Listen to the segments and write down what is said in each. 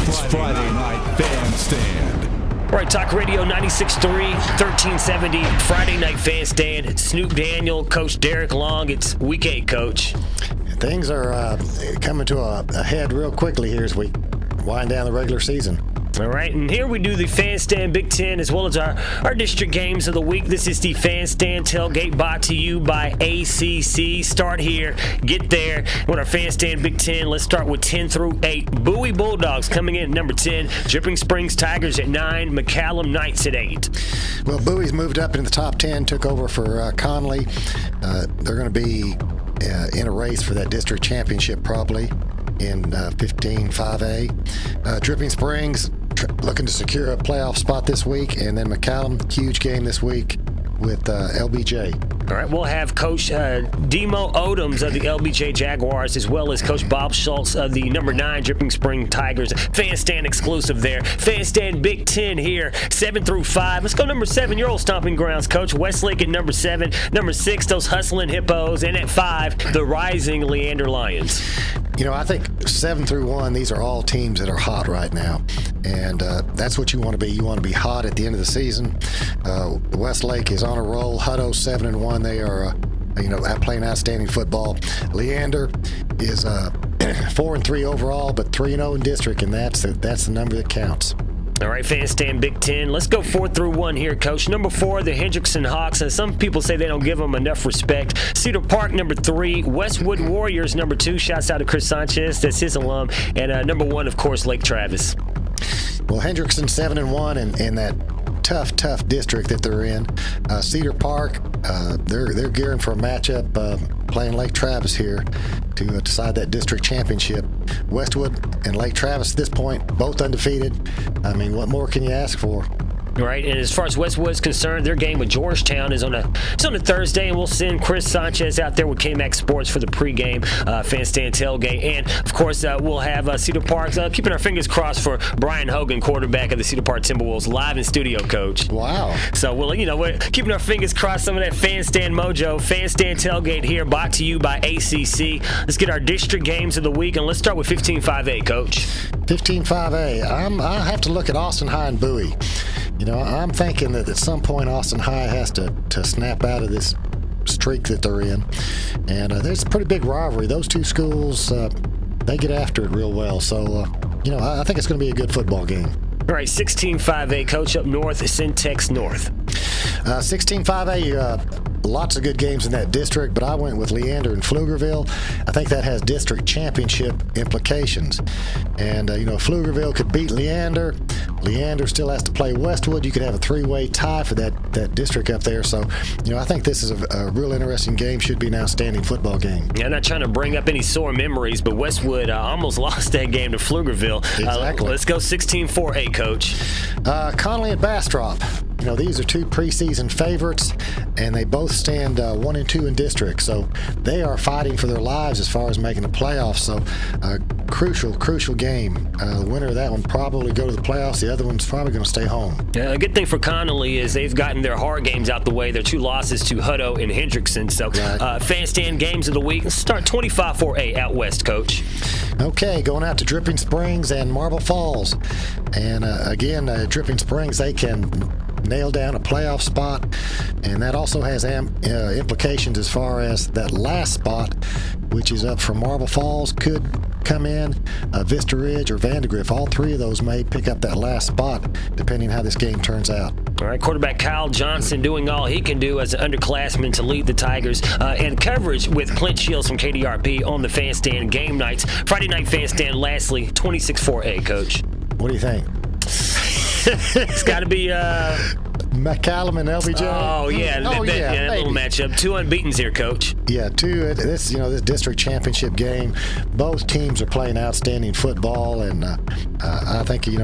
It's Friday Night Fanstand. All right, Talk Radio 96.3, 1370, Friday Night Fanstand. Snoop Daniel, Coach Derek Long. It's Week 8, Coach. Things are coming to a head real quickly here as we wind down the regular season. All right, and here we do the Fanstand Big Ten as well as our district games of the week. This is the Fanstand Tailgate brought to you by ACC. Start here, get there. With our Fanstand Big Ten, let's start with 10 through 8. Bowie Bulldogs coming in at number 10. Dripping Springs Tigers at 9. McCallum Knights at 8. Well, Bowie's moved up into the top 10, took over for Conley. They're going to be in a race for that district championship probably in 15-5A. Dripping Springs looking to secure a playoff spot this week, and then McCallum, huge game this week with LBJ. All right, we'll have Coach Demo Odoms of the LBJ Jaguars as well as Coach Bob Schultz of the number 9 Dripping Spring Tigers. Fanstand exclusive there. Fanstand Big Ten here, 7 through 5. Let's go number 7, your old stomping grounds, Coach. Westlake at number 7. Number 6, those hustling Hippos. And at 5, the rising Leander Lions. You know, I think 7 through 1, these are all teams that are hot right now. And that's what you want to be. You want to be hot at the end of the season. Westlake is on a roll. Hutto 7-1. They are, playing outstanding football. Leander is 4-3 overall, but 3-0 in district, and that's the number that counts. All right, Fanstand Big Ten. Let's go 4 through 1 here, Coach. Number 4, the Hendrickson Hawks. And some people say they don't give them enough respect. Cedar Park, number 3. Westwood Warriors, number 2. Shouts out to Chris Sanchez. That's his alum. And number 1, of course, Lake Travis. Well, Hendrickson 7-1 in that tough district that they're in. Cedar Park, they're gearing for a matchup playing Lake Travis here to decide that district championship. Westwood and Lake Travis at this point, both undefeated. I mean, what more can you ask for? Right, and as far as Westwood's concerned, their game with Georgetown is on a Thursday, and we'll send Chris Sanchez out there with KMAX Sports for the pregame Fanstand tailgate. And, of course, we'll have Cedar Park keeping our fingers crossed for Brian Hogan, quarterback of the Cedar Park Timberwolves, live in studio, Coach. Wow. So, we're keeping our fingers crossed, some of that Fanstand mojo. Fanstand tailgate here, brought to you by ACC. Let's get our district games of the week, and let's start with 15-5A, Coach. 15-5A. I have to look at Austin High and Bowie. You know, I'm thinking that at some point Austin High has to snap out of this streak that they're in. And there's a pretty big rivalry. Those two schools, they get after it real well. So, I think it's going to be a good football game. All right, 16-5A, Coach, up north, Syntex North. 16-5A, lots of good games in that district, but I went with Leander and Pflugerville. I think that has district championship implications. And, Pflugerville could beat Leander. Leander still has to play Westwood. You could have a 3-way tie for that district up there. So, I think this is a real interesting game. Should be an outstanding football game. Yeah, I'm not trying to bring up any sore memories, but Westwood almost lost that game to Pflugerville. Exactly. Let's go 16-4A, Coach. Conley and Bastrop. These are two preseason favorites, and they both stand 1-2 in district. So they are fighting for their lives as far as making the playoffs. So crucial game. The winner of that one probably go to the playoffs. The other one's probably going to stay home. A good thing for Connolly is they've gotten their hard games out the way. Their 2 losses to Hutto and Hendrickson. So right. Fanstand games of the week. Let's start 25-4A out west, Coach. Okay, going out to Dripping Springs and Marble Falls. And again, Dripping Springs, they can nail down a playoff spot, and that also has implications as far as that last spot, which is up from Marble Falls, could come in. Vista Ridge or Vandergrift, all 3 of those may pick up that last spot depending how this game turns out. All right, quarterback Kyle Johnson doing all he can do as an underclassman to lead the Tigers. And coverage with Clint Shields from KDRP on the Fanstand game nights. Friday Night Fanstand, lastly, 26-4A, Coach. What do you think? It's got to be McCallum and LBJ. Oh yeah, that little matchup. 2 unbeatens here, Coach. Yeah, 2. This district championship game. Both teams are playing outstanding football, and I think it's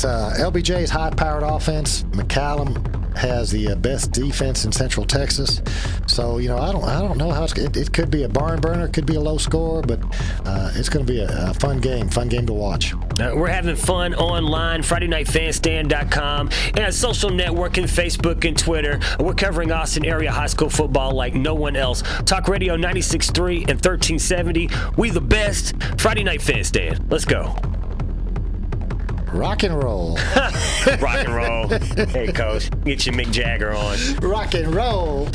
LBJ's high-powered offense. McCallum has the best defense in Central Texas. So I don't know how it could be a barn burner, could be a low score, but it's going to be a fun game to watch. We're having fun online, FridayNightFanstand.com, and social networking, Facebook and Twitter. We're covering Austin area high school football like no one else. Talk Radio 96.3 and 1370. We the best. Friday Night Fan Stand. Let's go. Rock and roll. Rock and roll. Hey, Coach, get your Mick Jagger on. Rock and roll.